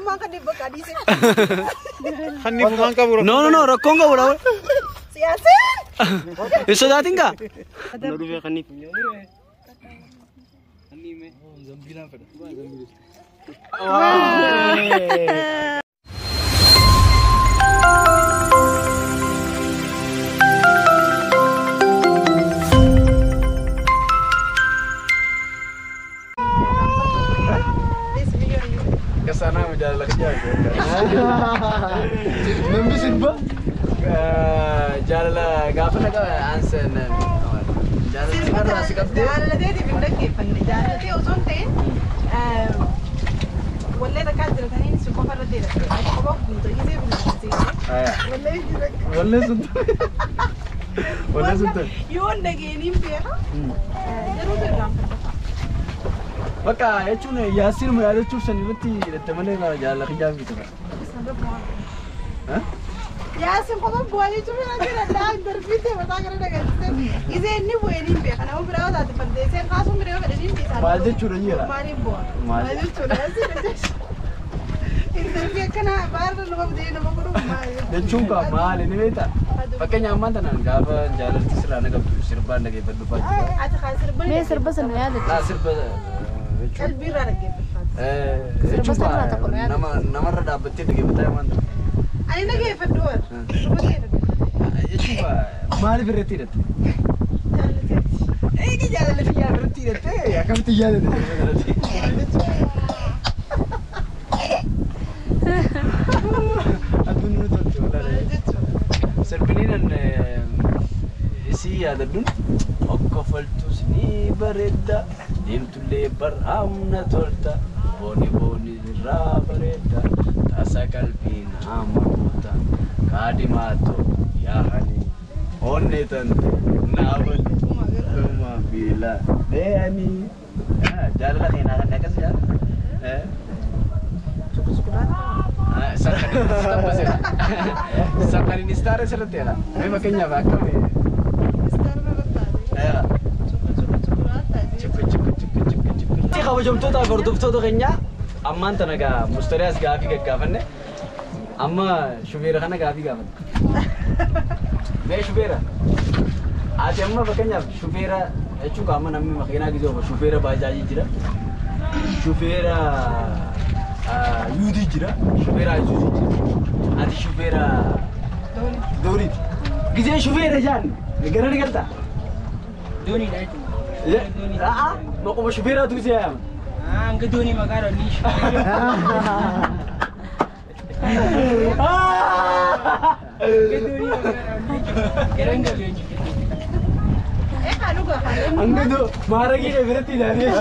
makan di bekas di sini. Hani bukan kabur. No, rakkoon qabu dha. Siasin. Isa daatiin kaa? Nadu be hani. Hani me. Zambilan fedha. Kesana menjalan kerja. Nambisin ba? Jalan gaafa naga ansen. Jalan sekarang nasi kapte. Jalan dia di benda kepan. Jalan dia usun teh. Wallah dah kader tadi ni suka pada dia. Aku bawa buntu ini dia benda sih. Wallah suntu. Wallah suntu. Yon lagi ni pera. Jangan terang. Bakka jechuun yaasiin mu yaadachuuf san irratti hidhatte malee jaalala kijaa miti tura. Yaasiin qofa bu'anii cuma nanti lalaa interfiitee mataa gara dhageessisee isee inni bu'ee ni beeka nama biraa taate fanteessee kaasuu miree fedhanii ni isaa. Maal jechuudha jira? Maaliin bu'a? Maal jechuudha? Interfii akkana baara nama bitee nama godhu maal jechuun kaa maali ni beekta? Fakkeenya ammaan tanaan gaafa jaalalti sirraa nagabdu sirbaan dhageeffadhu fa'a. ati kaa sirba Mee sirba sana yaadatu. Sirba qalbii irraa dhaggeeffatu. jechuun namarra dhaabbattee dhageeffataa waan ta'eef. Ani dhaggeeffadhu waan. Jechuun maaliif irratti hidhatte? Eegi jaalalli yaa irratti hidhatte akkamitti yaadatte? Aduun nu tolche walaala. Sirbiniin isii yaadadhuun akka faltus ni bareedda deemtullee barhaamna tolta booni irraa bareedda taasa qalbii nama guuta kaadimaato yaahanii onne tante naabali dhuma fiila dee'anii jaalala keenyaa kan akkas jaalala. Sakkanin istaara sirriitti jedha. Mee fakkeenyaaf akkami? Kabajamtoota hordoftoota keenya ammaan tana gaa mustariyaas gaafii gaggaafanne amma shufeera kana gaafii gaafanne. Mee shufeera ati amma fakkeenyaaf shufeera jechuun amma namni makiinaa gisee ofa shufeera baajaajii jira shufeera yuudii jira shufeera ayisuuzii jira ati shufeera dooniiti gisee shufeera jaan gara ni galtaa? Doonii dha jechuudha. Maquma shufeeraatu gisee yaama. Hanga doonii maqaadhaan ni shufeera. Hanga doonii maqaadhaan ni shufeera. Garaan galee jechuudha. Hanga doo maaragii dha biratti ilaalee.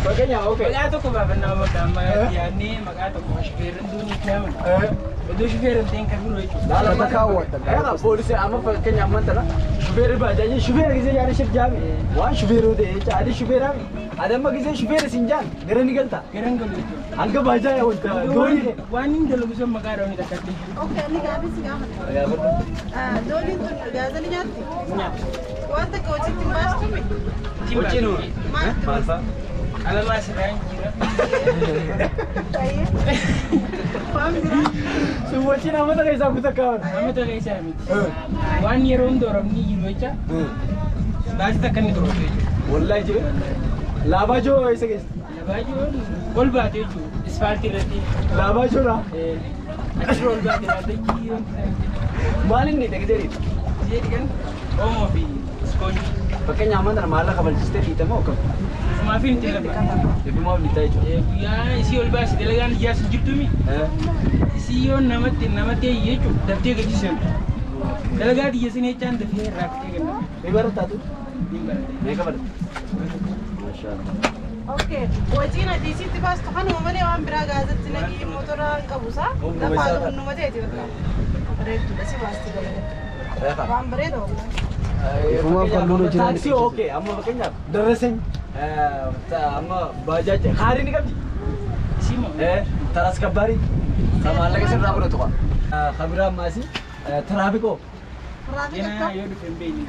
Fakkeenyaaf ookee. Maqaa tokko baafannaa bakka amma yaadnee maqaa tokko shufeerri doonii kaaman. Iddoo shufeerri ta'een kan biroo jechuudha. Laala makaawwata. Kana poolisii amma fakkeenyaaf amman tana shufeerri baajaajii shufeera gisee yaada shif jaabi waan shufeeroo ta'e jecha adi shufeeraa adi amma gisee shufeera sin jaan gara ni galta. Garaan galee jechuudha. Hanga baajaa wanta doonii. Waan inni dalagu sun maqaadhaan ni takkatti. Oke, ini gaafii si gaafata. Dooniin tun gaazali nyaatti. Wanta ka hojiitti hin baastume. Hojii nuuri. Maal fa'a? Alamaa sirraan jira. Waan biraa. Suwwachiin ammata keessaa kutaa kaawwan. Amma ta'e isaa miti. Waan yeroo hunda oromni jiru jecha. Baasii takka inni torootu jechuudha. Wallaahi jire. Laabaajoo isa keessa. Labaajoon ol baate jechuudha. Isfaaltii irratti. Laabaajoodha. Achirra ol baate laatachii. Maal inni dhagdeeriidha? Jedhan Oomoo fi Ispoonjii. Fakkeenya amman tana maalla kabalchistee dhiitama akkam? Maafi nuti lafa. Eegumaa bilitaa jechuudha. Guyyaa isii ol baasi dalagaan ijaa sin jirtumi. Isii yoo namatti jechuudha daftee gadi seenu. Dalagaa biyya sin jechaan dafee raaftee ganna. Mee barattaatu? Niin barate. Meeqa baratte? Maashaallah. Oke, hojiin adiisitti baastu kanuma malee waan biraa gaazatti nagii motora qabuusa. Lafaa qabannuma ta'eeti bakka. Bareeddudha si baasti galata. Waan bareeda Taksii ookee amma fakkeenyaaf darraseeny amma baajaaji haarii ni qabdi. Isii Taras kabbaarii maallaqa sirraa fudhatu qaba. Kabiraa maasii tiraafikooo. Ina yoo dhufe hin beekne.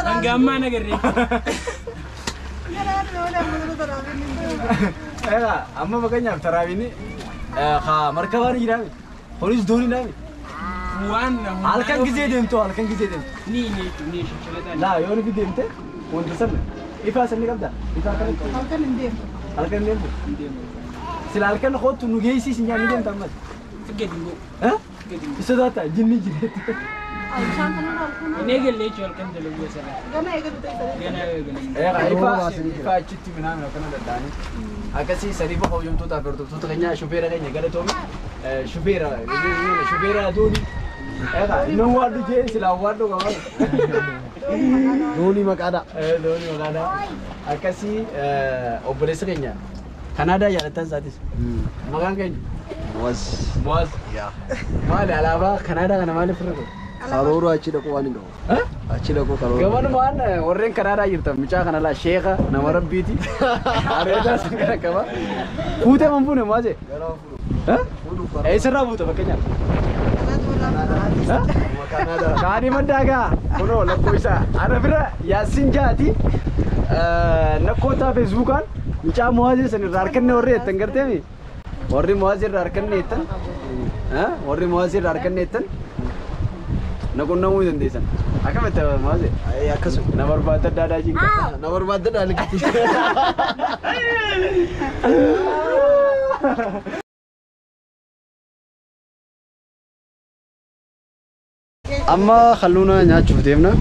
Hanga ammaa nagarree. amma makanya taraawini markabaan jiraami polis doonii naami waan halkan gisee deemtu ni shokolata laa yoo nuti deemte wanta sana ifaa sanni qabda ifaa kanatti halkan deemtu sila halkan kootu nu geessiis nyaanni deemta ammas tigetingo isa daata jinni jireetti neegalee chol kan dalagu sala gana ifaa achitti minaan akkana daddaani akkasii sadii boqoo yomtoota ferdoftoota keenya shufeera keenya galatoome shufeera doonii nan waaddu jee silaa waaddu qaba doonii maqaadha akkasii obboleessa keenya kanaadaa jaalattan isaatis maqaan keenya Muaz maali alaabaa kanaadaa kana maaliif firra Karoora achi dhaquu waan hin qabu. Achi dhaquu karoora. Gabanumaan warreen kanaadaa jirtan mucaa kanalaa sheeka nama rabbiiti areedaa san kana qaba fuutee man fuune Muazee eessarraa fuuta fakkeenyaaf kaanii maddaagaa kunoo lakkoo isaa ana bira yaasin jaati nakkootaa feesbuukaan mucaa Muazee san irraa harkanne warri jettan garteemi warri Muazee irraa harkanne jettan nakunnamuu dandeessan akkamitti Muazee akkasuma na barbaadda daadaa jiin Na barbaadda dhaaligatti. amma kalluuna nyaachuuf deemna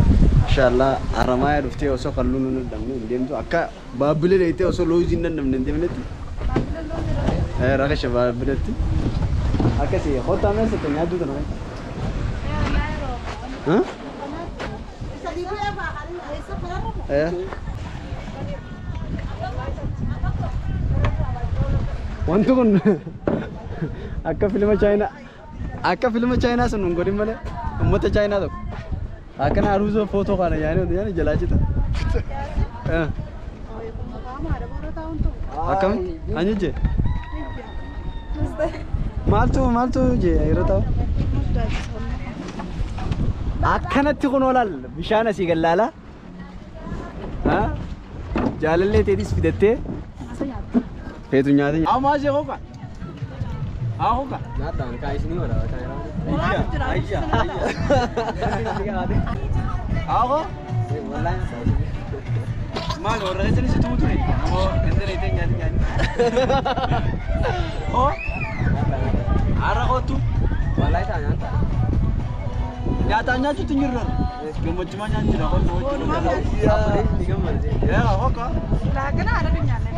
inshallah aramaa dhuftee osoo kalluuna nu dhabne hin deemtu akka baabbilee dheeytee osoo looziin dhabne hin deemnetti rakasha baabbiletti akkasii hotaa meesatti nyaaduu tana wanti kun akka filma chaayinaa sun hin godhin malee ummata chaayinaa tokko akkana aruuza footoo kana yaani jalaa jita akkami anyuje maaltu je yeroo ta'u akkanatti kun olaal bishaan asii gallaala jaalallee teetis fidattee feetu nyaate amma asii hoka hoka Nyaadhaan kaayisanii wala kaayiraan. Ako? Wallahi Maal warra keessan si tuutu ni? Namoo ganda reetee nyaati. Oh? Ara kootu? wallahi taa nyaata. Nyaataan nyaachuutti hin jirran. Gammachumaa nyaachudha kootu. Apple ni gammadde. Yaa hoka? Laakana haadha nyaanne.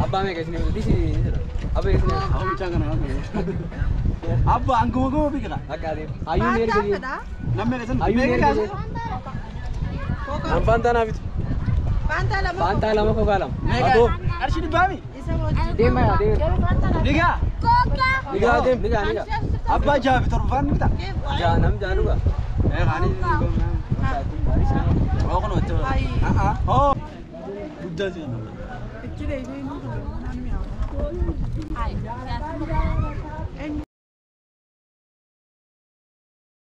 Abbaa meeqa isin disi abba isin Aku bicara kan aku. Abba angkuma kau pikirkan? akka adeem ayyuu ni erga Namanya kesan. ayyuu ni erga Amfanta nafit. Fanta lama kok kalam Aku. Arsi di bami. deema yaa deema Niga. niga adeem niga Abba jabi torfan kita. jaanam jaanuga Kani. Oh kono itu. Oh. Buddha sih.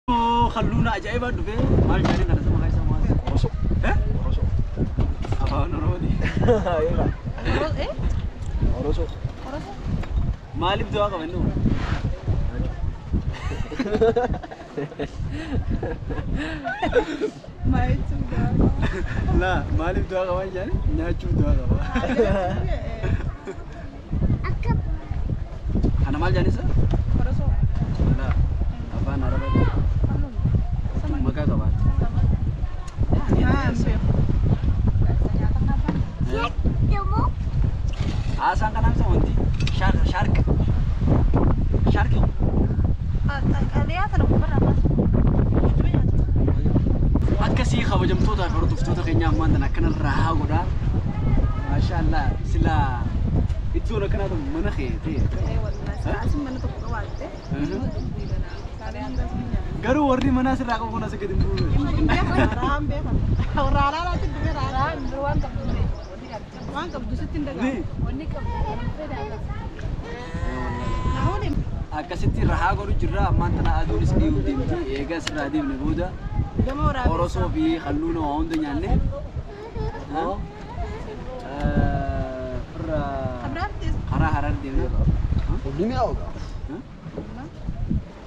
Oh, خلونا ajaib aduh be. Mal jadi nada sama kayak sama. Rosok. Rosok. Apa norodi? Iya. Rosok. Rosok. Malib doa ka menu. Mai juga. Lah, malib doa ka man jadi. Nyacu doa ka. Akap. Ana mal jadi sa? Rosok. Lah. Apa naraba? Maka ka ba? Asan ka nang sa unti? Shark. Shark yun. Akkasii kabajamtoota fi hordoftoota keenyaa ammaan tan akkana raahaa godhaa. Maashaallah silaa iddoon akkanaatu mana kee ta'e. Garuu warri manaa sirraa qabu kun as gadi hin buune. akkasitti rahaa godhu jirra ammaan tana aduunis dhiibu deemti eegas irraa deemne booda qorosoo fi halluun waa hunda nyaanne karaa harar deemne Limi auga.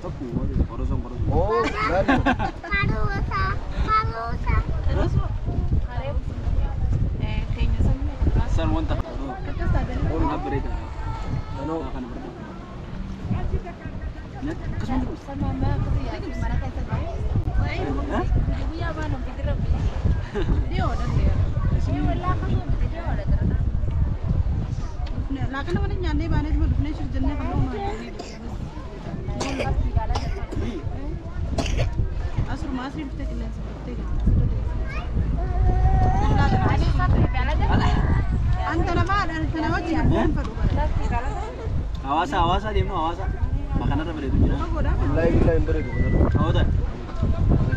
tokko qorosoo Oh, gani. san wanta oolmaa bareeda Ano? kana barbaada akkasuma Lakin naman nyanyi banget mau dufne sih jennya kalau mau. Asur masih kita kena seperti. Antara mana? Antara wajib bukan perlu. hawaasa deemnu hawaasa makanarra bareedu jira Wallahi billahi hin bareedu. hawata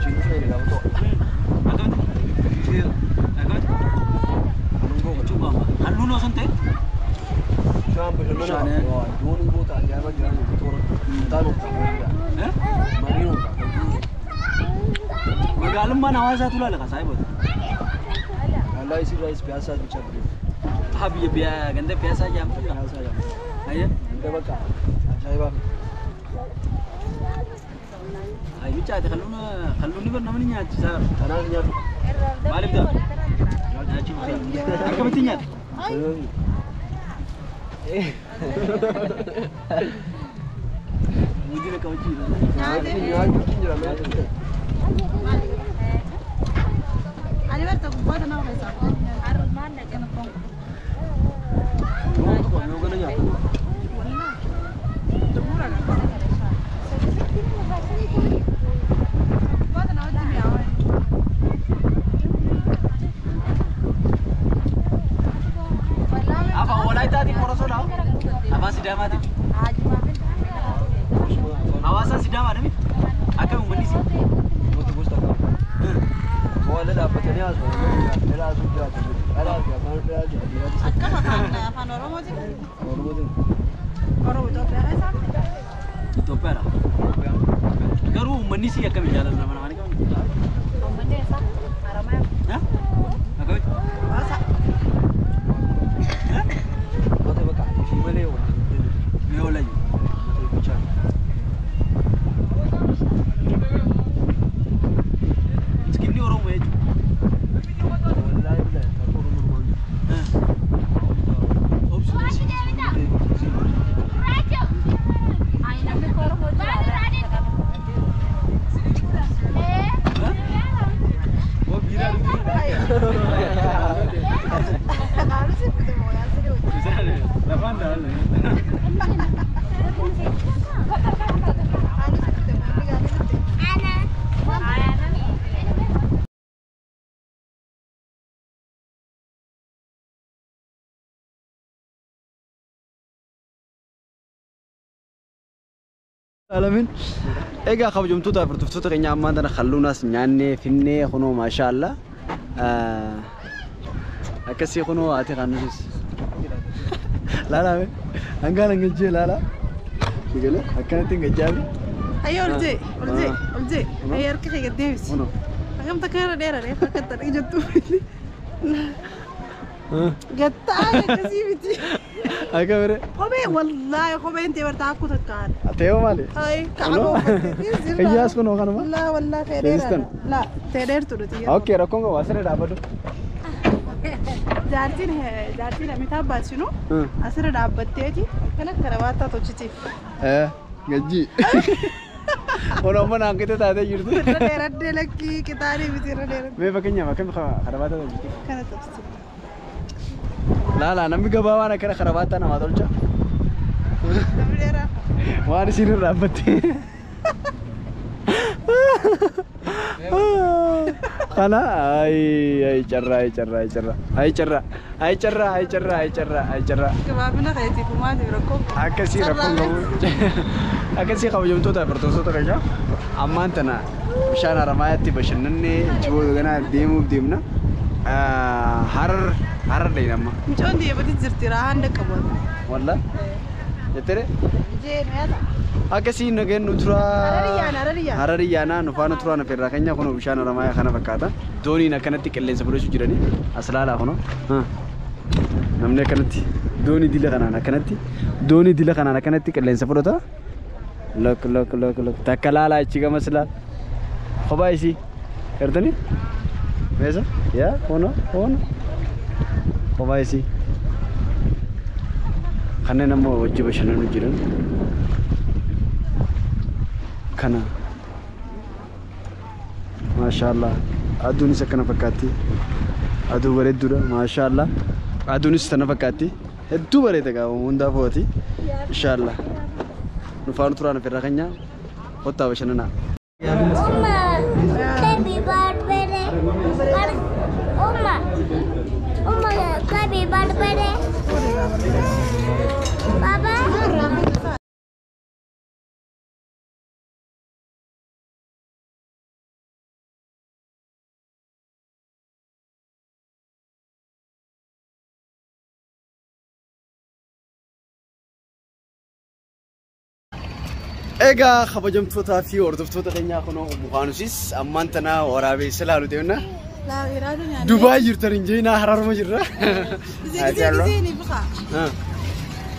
Chinuu fi ni gabato. halluun osoo ta'e Sham bashannana. Waa, dooni boota ajaa'iba jiran toora. Taanu taa'udha. Marino. magaalummaan hawaasaatu laala kasaa boota Allah isi rais biasa bicara. haa biyya ganda piyaasaa jaamtu jira Biasa ya. ayya Anda baka. Ajaiba. ay bichaate halluun bar namni nyaachisa Tanaan nyaatu. maaliif daa akkamitti nyaata guddina kabachiisa Nyaatu jira nyaatu. Ani berta kumpul dengan orang sama. Harus mana kena pong. Yoo ko yoo gana nyaatu. apa walaitaati qorosoo dhaa afaan sidaamaati hawaasaan sidaamaa dhami akkami uummanni si Muti gusta ka. Wala dhaabbatanii haasa'u. Dhalaa sun jiraatu. Dhalaa fi afaan dhalaa jiraatu. Akka afaan Oromoo ti. Oromooti. Oromoo Itoophiyaa keessa. Itoophiyaadha garuu uummanni si akkami jaalatu nama namaa ni qabu Uummanni isaa Haramayaa. akkami Hawaasa. Mata baka ishii malee waan mee oolayu mata bichaa. miskiinni oromoo jechuudha Wallahi billahi akka Oromoo waan. Harus sih betul mau yang serius. lafaan daalle Harus sih betul mau yang serius. alamin egaa kabajamtoota furtuftoota keenya ammaan tana halluunas nyaannee finnee kunoo maashaallah akkasii kunoo ati kanusis laala me hangaan angajee laala sigale akkanatti ngajaabi Ayo olje. Ayo kita kayak Davis. kunoo Agam tak kira daerah deh, pakai tarik jatuh. Gatal kasih biti. akka mere Kobe wallahi kobe ente bertaku tekan. ateo maali Hai, kamu. kayyaas kunoo kanuma Wallah Resistan? feder. La, feder tu dia. okay rakkoon qaba asirra dhaabadhu Jaartiin amitaa baasinu asirra dhaabbattee kana karawaataa tolchitiif. gajji kunoo mana hanqite taatee jirtu Irra dheeraddee lakkii qixaanii miti irra dheeraddee. mee fakkeenyaaf akkami karabaata tolchiti Kana tolchiti. laala namni gabaa waan akkana karabaataa namaa tolcha Namni dheeraa. waan isin irraa dhaabbatte kana ay carraa Gabaabina keetiif maatiif rakkoo. akkasii rakkoon qabu akkasii kabajamtoota bartoota keenya ammaan tana bishaan haramaatti bashannannee jiboo ganaa deemuuf deemna harar deemna amma Mucoon deebati jirti raahaan dhaqqabu. walla jettere Jeen meeta. akkasii nageen nu tura Harariyaan. Harariyaan nu faana turaan afeerraa keenya kun bishaan Oromiyaa kana fakkaata dooniin akkanatti qilleensa fudhachuu jiranii as ilaalaa kuno namni akkanatti doonii dila kanaan akkanatti qilleensa fudhata lok takka laalaa achi gama silaa kophaa isii gartanii meesa yaa hono kophaa isii kanneen ammoo wajji bashannanu jiran kana maashaallah aduunis akkana fakkaatti aduu bareedduudha maashaallah aduunis tana fakkaatti hedduu bareeda qabu hundaa footi inshaallah nu faana turaan afeerraa keenya kottaa bashannanaa Happy birthday. Oma, happy birthday. Baba. Ega kabajamtootaa fi hordoftoota keenyaa kunoo Buhaanusis ammaan tana waraabee silaalu deemna. Dubaay jirtan injina hararuma jirra. Zini buka.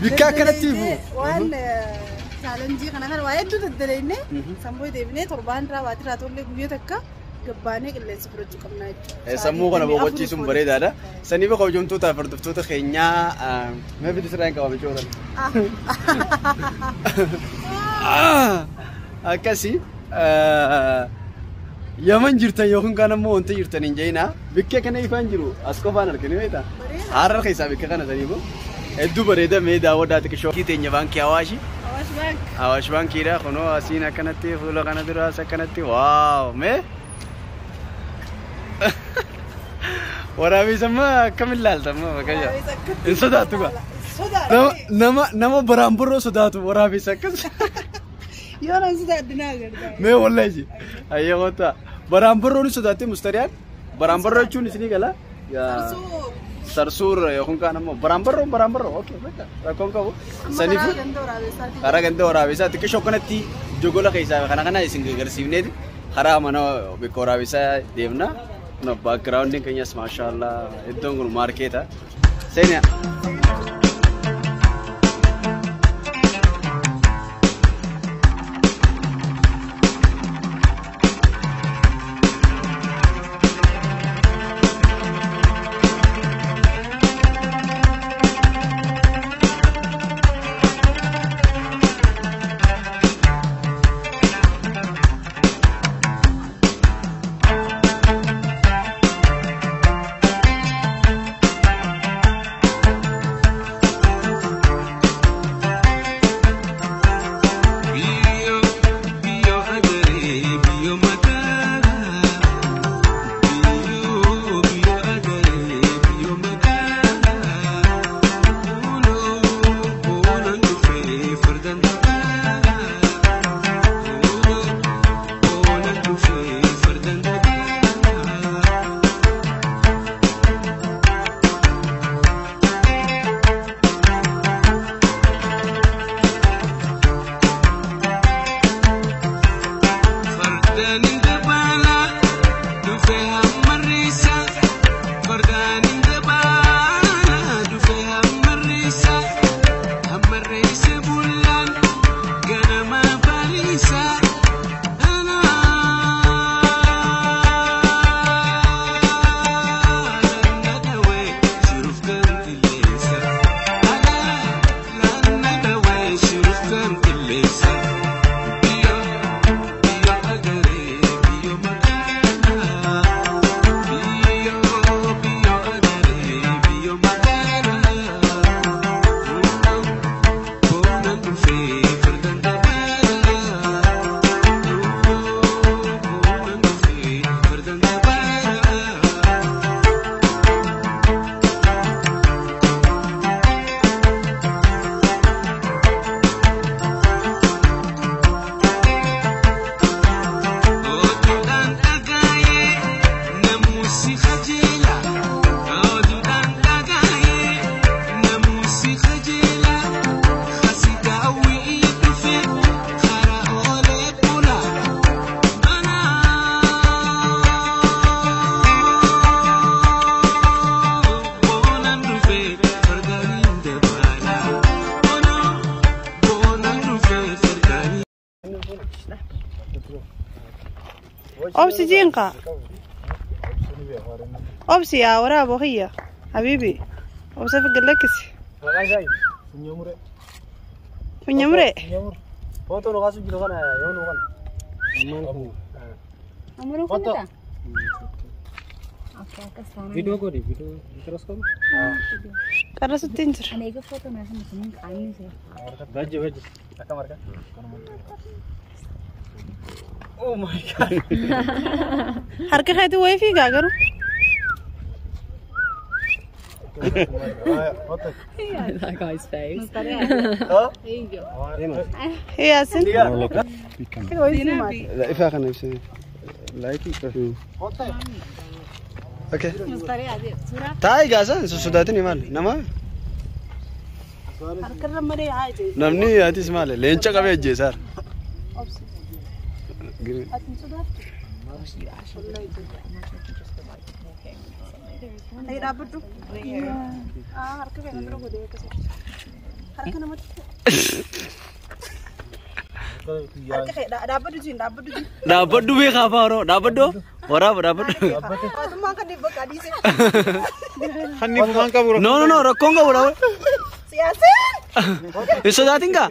Bikka akkanatti bu. Waan challenge kana kan waa hedduu daddaleenne sammuu deebinee torbaan irraa waatiraa tollee guyyaa takka gabbaanee qilleensa fudhachuu qabna jechuudha. Sammuu kana boqochiisuun bareedaadha. Sanii bakka kabajamtootaa fi hordoftoota keenyaa mee biddi sirraan qabame jootan. Akkasii yaman jirtan yookiin kan ammoo wanta jirtan hin jeenaa bikkee kana ifaan jiru as qofaan arginu beektaa harar keessaa bikkee kana sanii boo hedduu bareeda mee daawwadhaa xiqqishoo teenya baankii Awaashi Awaash baankiidha kunoo asiin akkanatti fuula kana duraas akkanatti waaw mee waraabessammaa akkamiin laaltamma bakayya hin sodaattu gaa nama baraanborroo sodaatu waraabessa akkas Yoo nan sodaadinaa gargaara. mee wallahi ayyamoota baraanborroo ni sodaatti mustariyaan baraanborroo jechuun isinii gala sarsuur yookiin kaan ammoo baraanborroo okay bakka rakkoon qabu saniifu karaa ganda waraabessaa xiqqishoo kanatti jogola keessaa kana isin garsiifneeti karaa mana bakka waraabessaa deemna no backgroundin keenyas maashaallah iddoon kun maarkeeta seeniyaa أوبسي جينكا أوبسي يا ورا بوخية حبيبي أوبسي في قلكسي فنيمري foto no kasu gino kana yono kana Amaro kanta. video ko di video terus ko karena sutinjir Ana iga foto na sama kuning kanin sih. baju aka marka oh my god harka khaytu wifi gagaru That guy's face. هي أسن لا افاق نفسي لايكي اوكي تاي غازا سوداتني مال نما harka ramade عادي نمني هاتي اسمال لينچا قبي اجي صار هي رابطو harka kayak nggak terus deh kesini harka nama harka kayak dapat tuh dapat duit apa orang dapat do orang dapat itu makan di bekadi sih خني فمان ka bro no rakong ka bro siasin iso dating ka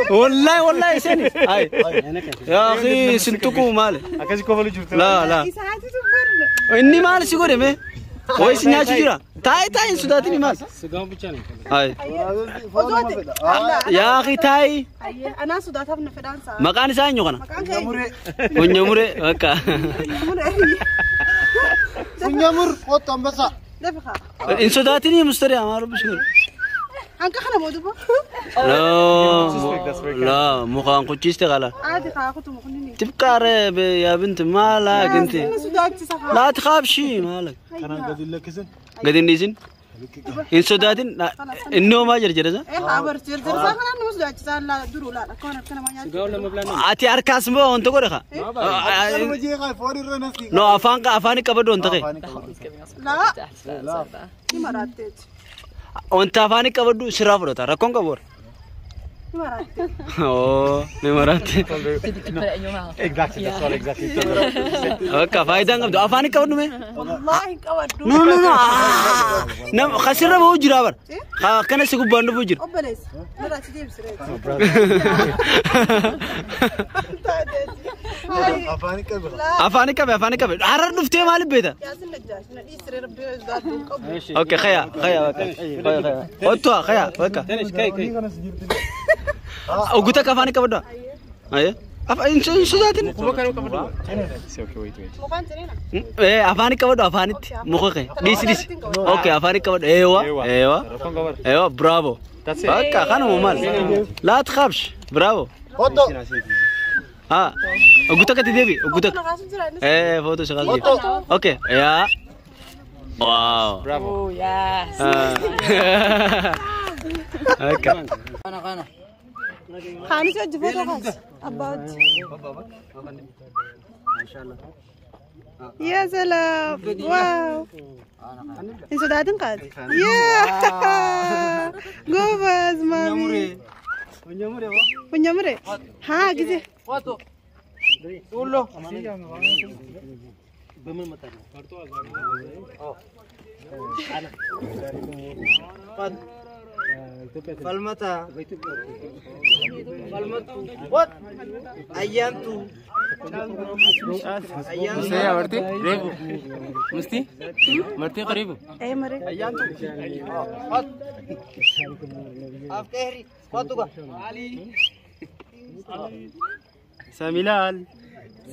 والله سني هاي يا اخي سنتكو مال akasi ko balu jurta لا isahat itu bener اني مال سيغوري مي وي سنيا جيرا تاي سوداتني مال سغام بيچان هاي يا اخي تاي انا sudah tahu nafedan sa مكان سانيو كنا makan kayak ونيموري هكا punyamur foto ambasa دفخه ان سوداتني مستري امر بشكل anka kana mau dubo لا مخان كوتشيست غلا عادي خاخته مخنيني تبقى يا بنت مالك انت انا sudah تسافر لا تخاف شيء مالك kana gadilla kisan قاعدين نيزين ان سوداتين انه ما جرجر ذا ايه خبر جرجر صح انا sudah تسال درو لا كون كان ما يعني gaw la mablan اتي اركاس مو انت غورخا maji kay fori renasi نو افاني كبدو انت كي لا مراتت وانت افاني كبدو شرافرو تا ركون كبور مراتت اوه نمرات exactly that's all exactly اوكا فايدا غبدو افاني كبدو مي والله كودو نو نم خسر بو جرابر كان سيغو باندو بو جير اوبليس مراتت دي بسرعه afani ka افاني كبد حرر نفتي مال بيتا يا سنجاش يسري ربي يزداد اوكي خيا اوتو خيا اوكا وقلت لك افاني كبدو ايه ان سوداتين مكان ترينا ايه افاني كبدو افاني مخوخي ديس اوكي افاني كبدو ايوه برافو اوكي خانو مال لا تخافش برافو foto ها قلت لك تديبي قلت لك ايه فوتو شغال اوكي يا واو bravo Yes. اوكي خاني تجي فوتو خاص ابات يا سلام واو انت دادن قاد يا غوباز مامي punyamure ha gize foto ullo bemal mata falmata what ayantu saya berarti rebu mesti berarti karibu eh mare ayantu what afkehri foto ka ali samilal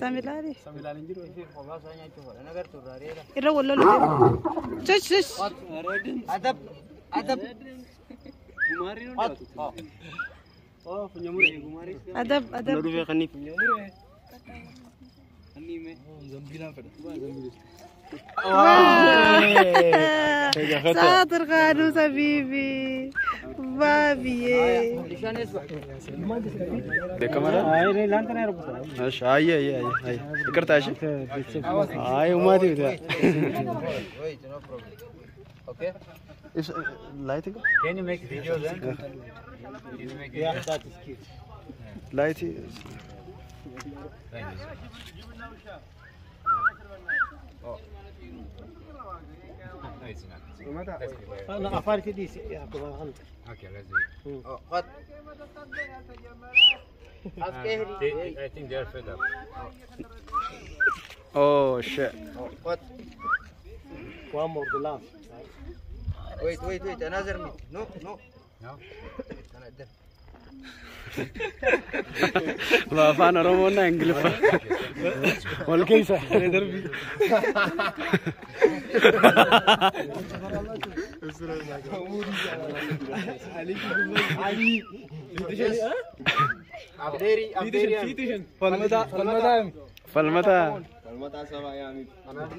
samilari sambilan jiro fi khobasanya itu nagar turarera ira wallo chuch adab gumari no oh punyamure gumari adab naru be khani punyamure anime zambilan fada ساتر خانوس حبيبي بابي de cámara ay ne lanta ne rubuta ايش ay فكرت ايش ay uma deu da wait no problem okay is lighting can you make videos then Yeah, that is cute. Light. أنا أفعل كذي يا أبو غلط. Okay, let's do it. What? I think they are fed up. Oh shit. What? One more, the last. Wait, another meat. No. No? ما فانا رومونا انجلفا والكيسة دربي فالمتا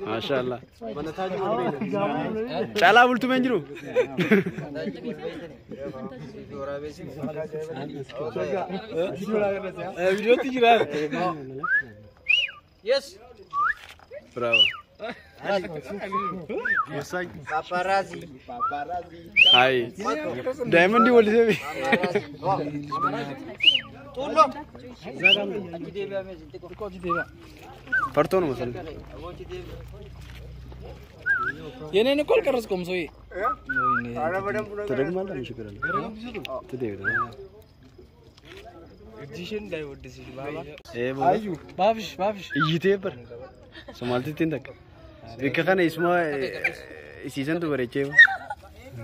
ما شاء الله تعال قلت من جرو Yes. برافو Paparazzi. هاي دايما دي ولدي Tullo. فرتون مثلا ينين كل كرسكم سوي ترى ما لنا شكرا تدي decision dive decision baba ايه بابا بابش يجي بر سمالتي تندك بكخان اسمه سيزن تو بريتشيو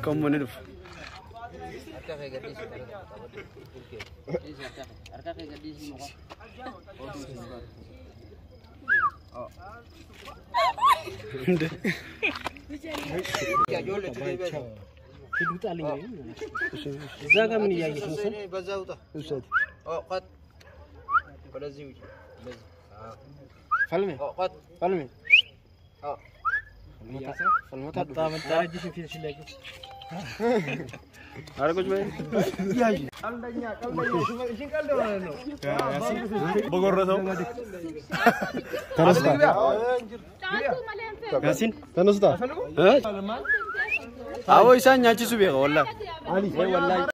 كم منف زاغا من ياجي سنسن بزاوطه استاذ قد ولا زوج فلمي قد فلمي فالمتا طابنتا جيش في الشلاك هذا كوش باي ياجي بغرزو تنستا ياسين تنستا ها اوي سان نياچي سو بيغ والله علي والله